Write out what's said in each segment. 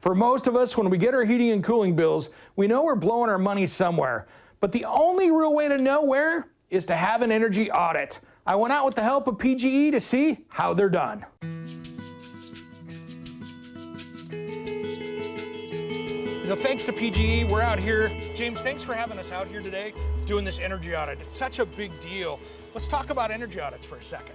For most of us, when we get our heating and cooling bills, we know we're blowing our money somewhere. But the only real way to know where is to have an energy audit. I went out with the help of PGE to see how they're done. Thanks to PGE, we're out here. James, thanks for having us out here today doing this energy audit. It's such a big deal. Let's talk about energy audits for a second.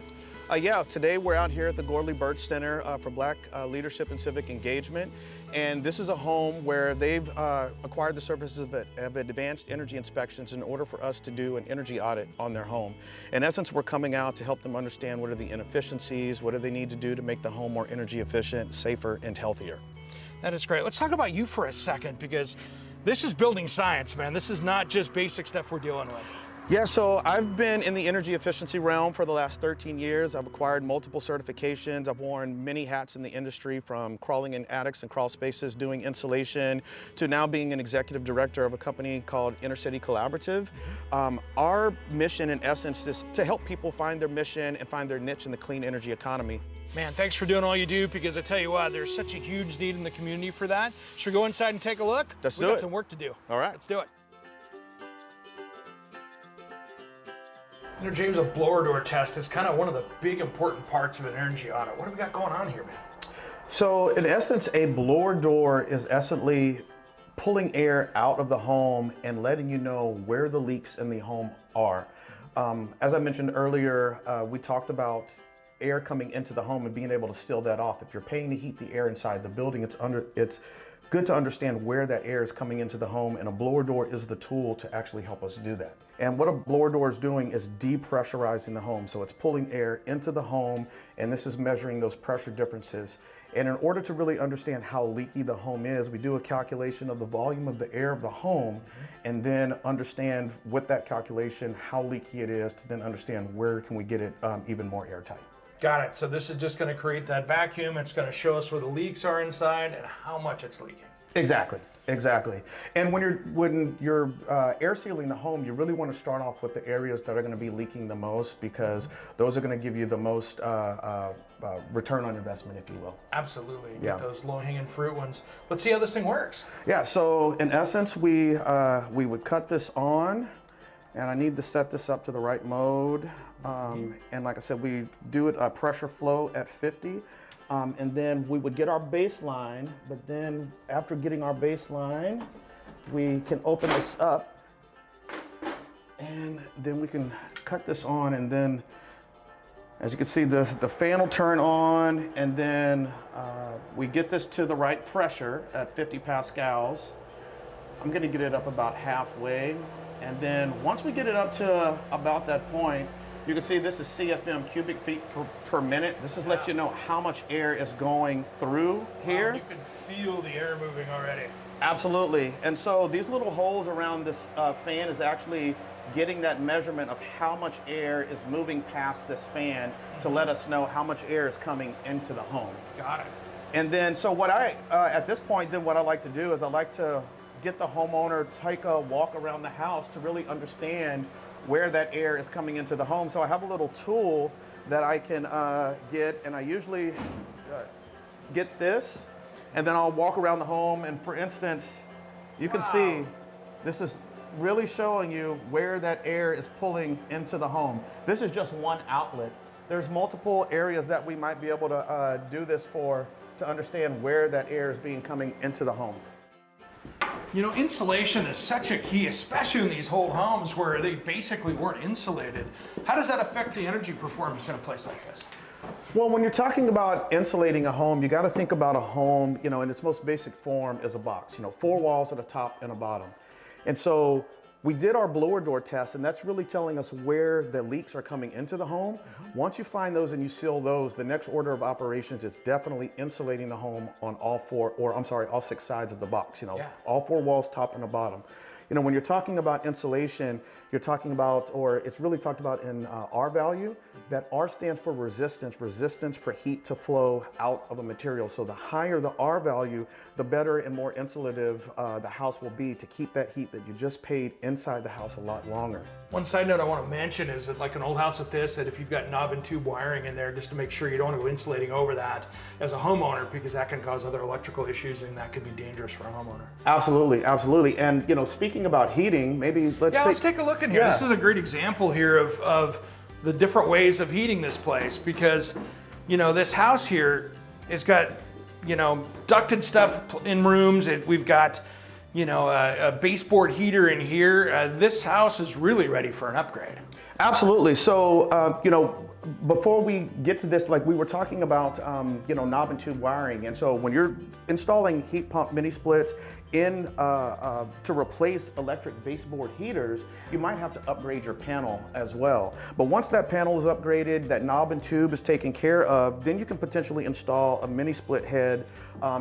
Yeah, today we're out here at the Gordly Burch Center for Black Leadership and Civic Engagement. And this is a home where they've acquired the services of advanced energy inspections in order for us to do an energy audit on their home. In essence, we're coming out to help them understand what are the inefficiencies, what do they need to do to make the home more energy efficient, safer, and healthier. That is great. Let's talk about you for a second, because this is building science, man. This is not just basic stuff we're dealing with. Yeah, so I've been in the energy efficiency realm for the last 13 years. I've acquired multiple certifications. I've worn many hats in the industry, from crawling in attics and crawl spaces, doing insulation, to now being an executive director of a company called Inner City Collaborative. Our mission, in essence, is to help people find their mission and find their niche in the clean energy economy. Man, thanks for doing all you do, because I tell you what, there's such a huge need in the community for that. Should we go inside and take a look? Let's do it. We got some work to do. All right. Let's do it. James, a blower door test is kind of one of the big important parts of an energy audit. What do we got going on here, man? So in essence, a blower door is essentially pulling air out of the home and letting you know where the leaks in the home are. As I mentioned earlier, we talked about air coming into the home and being able to seal that off. If you're paying to heat the air inside the building, it's good to understand where that air is coming into the home, and a blower door is the tool to actually help us do that. And what a blower door is doing is depressurizing the home. So it's pulling air into the home, and this is measuring those pressure differences. And in order to really understand how leaky the home is, we do a calculation of the volume of the air of the home, and then understand with that calculation how leaky it is, to then understand where can we get it even more airtight. Got it. So this is just going to create that vacuum. It's going to show us where the leaks are inside and how much it's leaking. Exactly. Exactly. And when you're air sealing the home, you really want to start off with the areas that are going to be leaking the most, because those are going to give you the most return on investment, if you will. Absolutely. Yeah. Get those low-hanging fruit ones. Let's see how this thing works. Yeah. So in essence, we would cut this on, and I need to set this up to the right mode. And like I said, we do it pressure flow at 50. And then we would get our baseline, but then after getting our baseline, we can open this up, and then we can cut this on, and then as you can see, the fan will turn on, and then we get this to the right pressure at 50 pascals. I'm gonna get it up about halfway, and then once we get it up to about that point, you can see this is CFM, cubic feet per minute. This is lets you know how much air is going through here. You can feel the air moving already. Absolutely. And so these little holes around this fan is actually getting that measurement of how much air is moving past this fan to let us know how much air is coming into the home. Got it. And then, so what at this point, then what I like to do is I like to get the homeowner to take a walk around the house to really understand where that air is coming into the home. So I have a little tool that I can get, and I usually get this, and then I'll walk around the home, and for instance, you can see this is really showing you where that air is pulling into the home. This is just one outlet. There's multiple areas that we might be able to do this for, to understand where that air is coming into the home. Insulation is such a key, especially in these old homes where they basically weren't insulated. How does that affect the energy performance in a place like this? Well, when you're talking about insulating a home, you got to think about a home, in its most basic form is a box, 4 walls at the top and a bottom. And so we did our blower door test, and that's really telling us where the leaks are coming into the home. Once you find those and you seal those, the next order of operations is definitely insulating the home on all 6 sides of the box, all 4 walls, top and the bottom. When you're talking about insulation, you're talking about, or it's really talked about in R value, that R stands for resistance for heat to flow out of a material. So the higher the R value, the better and more insulative the house will be to keep that heat that you just paid inside the house a lot longer. One side note I want to mention is that like an old house with this, that if you've got knob and tube wiring in there, just to make sure you don't want to go insulating over that as a homeowner, because that can cause other electrical issues and that could be dangerous for a homeowner. Absolutely, absolutely. And you know, speaking about heating, maybe let's take a look in here. Yeah. This is a great example here of the different ways of heating this place, because you know, this house here has got, you know, ducted stuff in rooms. We've got, you know, a baseboard heater in here. This house is really ready for an upgrade. Absolutely. So, you know, before we get to this, like we were talking about, you know, knob and tube wiring. And so when you're installing heat pump mini splits in to replace electric baseboard heaters, you might have to upgrade your panel as well. But once that panel is upgraded, that knob and tube is taken care of, then you can potentially install a mini split head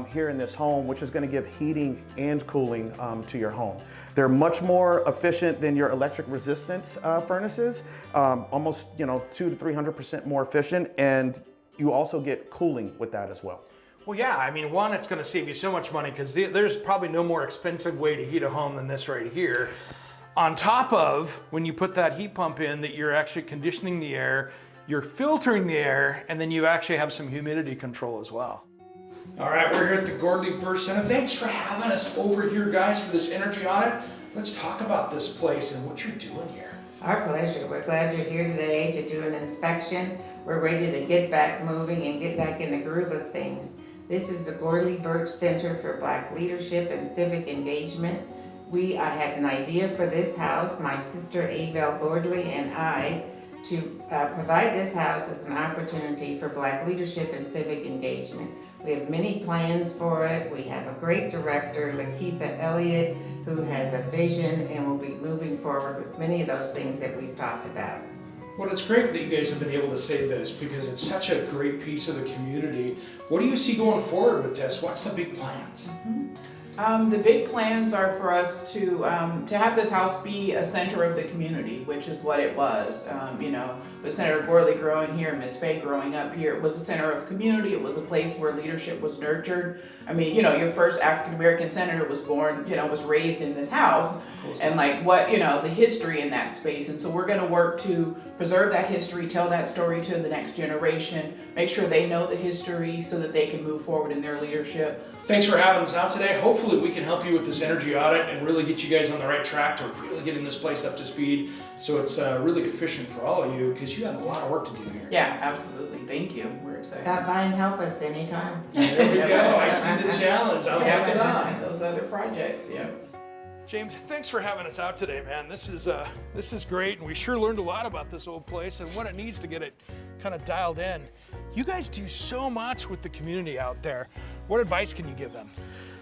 here in this home, which is going to give heating and cooling to your home. They're much more efficient than your electric resistance furnaces, almost, you know, 200 to 300% more efficient, and you also get cooling with that as well. Well, yeah, I mean, one, it's going to save you so much money because there's probably no more expensive way to heat a home than this right here. On top of, when you put that heat pump in, that you're actually conditioning the air, you're filtering the air, and then you actually have some humidity control as well. All right, we're here at the Gordly Burch Center. Thanks for having us over here, guys, for this energy audit. Let's talk about this place and what you're doing here. Our pleasure. We're glad you're here today to do an inspection. We're ready to get back moving and get back in the groove of things. This is the Gordly Burch Center for Black Leadership and Civic Engagement. I had an idea for this house, my sister Avell Gordly and I, to provide this house as an opportunity for Black leadership and civic engagement. We have many plans for it. We have a great director, Lakeitha Elliott, who has a vision and will be moving forward with many of those things that we've talked about. Well, it's great that you guys have been able to say this because it's such a great piece of the community. What do you see going forward with this? What's the big plans? The big plans are for us to have this house be a center of the community, which is what it was. You know, with Senator Gordly growing here, Miss Fay growing up here, it was a center of community. It was a place where leadership was nurtured. I mean, you know, your first African-American senator was born, you know, was raised in this house, and like what, you know, the history in that space. And so we're going to work to preserve that history, tell that story to the next generation, make sure they know the history so that they can move forward in their leadership. Thanks for having us out today. Hopefully we can help you with this energy audit and really get you guys on the right track to really getting this place up to speed so it's really efficient for all of you, because you have a lot of work to do here. Yeah, absolutely. Thank you. We're excited. Stop by and help us anytime. There we go. I see the challenge. I'll have it on. Those other projects, yeah. James, thanks for having us out today, man. This is great, and we sure learned a lot about this old place and what it needs to get it kind of dialed in. You guys do so much with the community out there. What advice can you give them?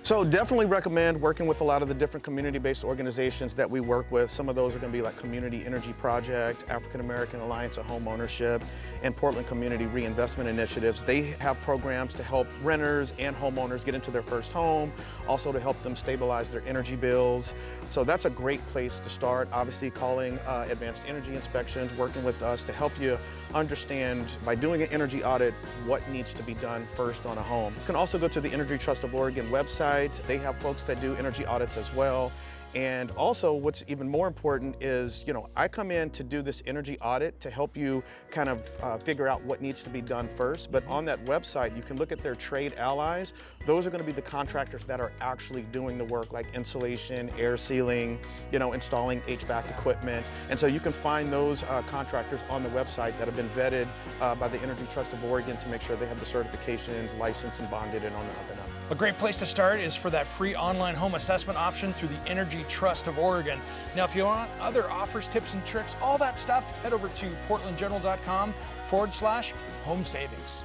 So definitely recommend working with a lot of the different community-based organizations that we work with. Some of those are going to be like Community Energy Project, African American Alliance of Home Ownership, and Portland Community Reinvestment Initiatives. They have programs to help renters and homeowners get into their first home, also to help them stabilize their energy bills. So that's a great place to start. Obviously calling Advanced Energy Inspections, working with us to help you understand, by doing an energy audit, what needs to be done first on a home. You can also go to the Energy Trust of Oregon website. They have folks that do energy audits as well. And also what's even more important is, you know, I come in to do this energy audit to help you kind of figure out what needs to be done first. But on that website, you can look at their trade allies. Those are going to be the contractors that are actually doing the work, like insulation, air sealing, you know, installing HVAC equipment. And so you can find those contractors on the website that have been vetted by the Energy Trust of Oregon to make sure they have the certifications, licensed and bonded, and on the up and up. A great place to start is for that free online home assessment option through the Energy Trust of Oregon. Now, if you want other offers, tips and tricks, all that stuff, head over to portlandjournal.com/home savings.